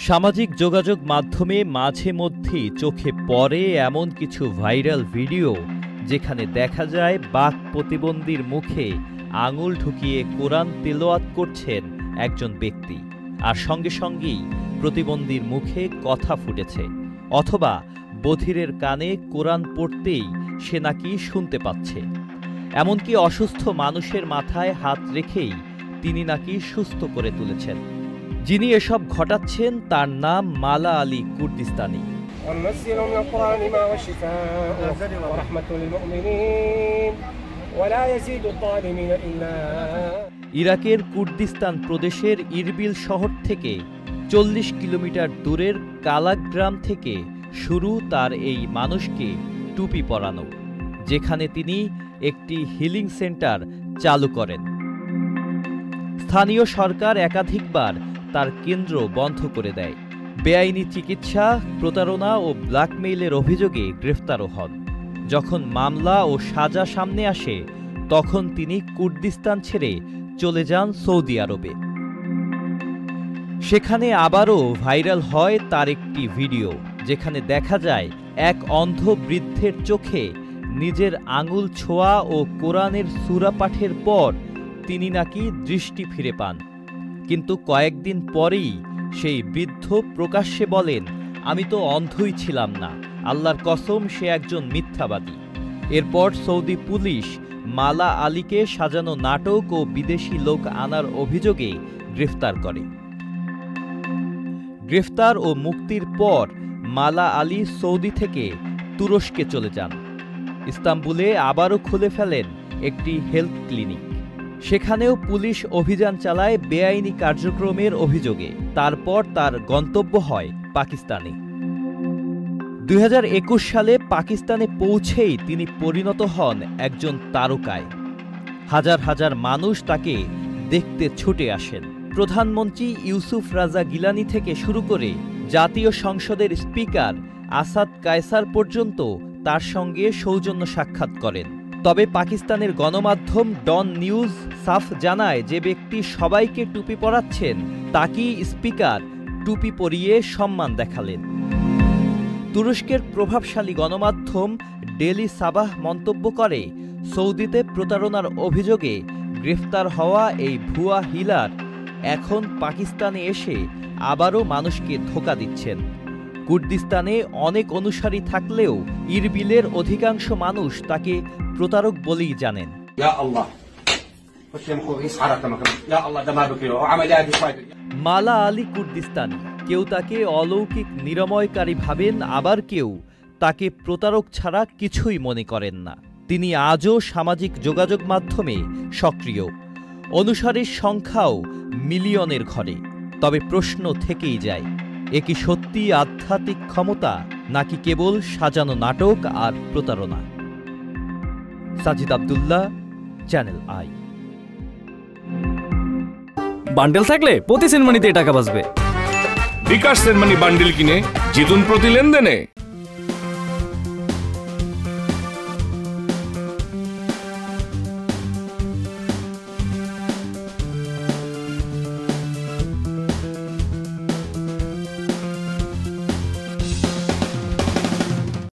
সামাজিক যোগাযোগ মাধ্যমে মাঝে মধ্যেই চোখে পড়ে এমন কিছু ভাইরাল ভিডিও যেখানে দেখা যায় বাক প্রতিবন্ধীর মুখে আঙুল ঢুকিয়ে কোরআন তেলাওয়াত করছেন একজন ব্যক্তি, আর সঙ্গে সঙ্গেই প্রতিবন্ধীর মুখে কথা ফুটেছে, অথবা বধিরের কানে কোরআন পড়তেই সে নাকি শুনতে পাচ্ছে। এমনকি অসুস্থ মানুষের মাথায় হাত রেখেই তিনি নাকি সুস্থ করে তুলেছেন। যিনি এসব ঘটাচ্ছেন তার নাম মালা আলী কুর্দিস্তানি। ইরাকের কুর্দিস্তান প্রদেশের ইরবিল শহর থেকে 40 কিলোমিটার দূরের কালাক গ্রাম থেকে শুরু তার এই মানুষকে টুপি পরানো, যেখানে তিনি একটি হিলিং সেন্টার চালু করেন। স্থানীয় সরকার একাধিকবার তার কেন্দ্র বন্ধ করে দেয়। বেআইনি চিকিৎসা, প্রতারণা ও ব্ল্যাকমেইলের অভিযোগে গ্রেফতারও হন। যখন মামলা ও সাজা সামনে আসে তখন তিনি কুর্দিস্তান ছেড়ে চলে যান সৌদি আরবে। সেখানে আবারও ভাইরাল হয় তার একটি ভিডিও, যেখানে দেখা যায় এক অন্ধ বৃদ্ধের চোখে নিজের আঙুল ছোঁয়া ও কোরআনের সূরা পাঠের পর তিনি নাকি দৃষ্টি ফিরে পান। কিন্তু কয়েকদিন পরেই সেই বৃদ্ধ প্রকাশ্যে বলেন, আমি তো অন্ধই ছিলাম না, আল্লাহর কসম সে একজন মিথ্যাবাদী। এরপর সৌদি পুলিশ মালা আলীকে সাজানো নাটক ও বিদেশি লোক আনার অভিযোগে গ্রেফতার করে। গ্রেফতার ও মুক্তির পর মালা আলী সৌদি থেকে তুরস্কে চলে যান। ইস্তাম্বুলে আবারও খুলে ফেলেন একটি হেলথ ক্লিনিক। সেখানেও পুলিশ অভিযান চালায় বেআইনি কার্যক্রমের অভিযোগে। তারপর তার গন্তব্য হয় পাকিস্তানে। 2021 সালে পাকিস্তানে পৌঁছেই তিনি পরিণত হন একজন তারকায়। হাজার হাজার মানুষ তাকে দেখতে ছুটে আসেন। প্রধানমন্ত্রী ইউসুফ রাজা গিলানি থেকে শুরু করে জাতীয় সংসদের স্পিকার আসাদ কায়সার পর্যন্ত তার সঙ্গে সৌজন্য সাক্ষাৎ করেন। তবে পাকিস্তানের গণমাধ্যম ডন নিউজ সাফ জানায়, যে ব্যক্তি সবাইকে টুপি পরাচ্ছেন তাকেই স্পিকার টুপি পরিয়ে সম্মান দেখালেন। তুরস্কের প্রভাবশালী গণমাধ্যম ডেলি সাবাহ মন্তব্য করে, সৌদিতে প্রতারণার অভিযোগে গ্রেফতার হওয়া এই ভুয়া হিলার এখন পাকিস্তানে এসে আবারও মানুষকে ধোঁকা দিচ্ছেন। কুর্দিস্তানে অনেক অনুসারী থাকলেও ইরবিলের অধিকাংশ মানুষ তাকে প্রতারক বলেই জানেন। মালা আলী কুর্দিস্তানি, কেউ তাকে অলৌকিক নিরাময়কারী ভাবেন, আবার কেউ তাকে প্রতারক ছাড়া কিছুই মনে করেন না। তিনি আজও সামাজিক যোগাযোগ মাধ্যমে সক্রিয়, অনুসারীর সংখ্যাও মিলিয়নের ঘরে। তবে প্রশ্ন থেকেই যায়, এ কি সত্যি আধ্যাত্মিক ক্ষমতা নাকি কেবল সাজানো নাটক আর প্রতারণা? Sajid Abdullah, channel I. Bundle থাকলে প্রতি সেনমানিতে টাকা বাঁচবে। বিকাশ সেনমানি বান্ডেল কিনে জিতুন প্রতি লেনদেনে।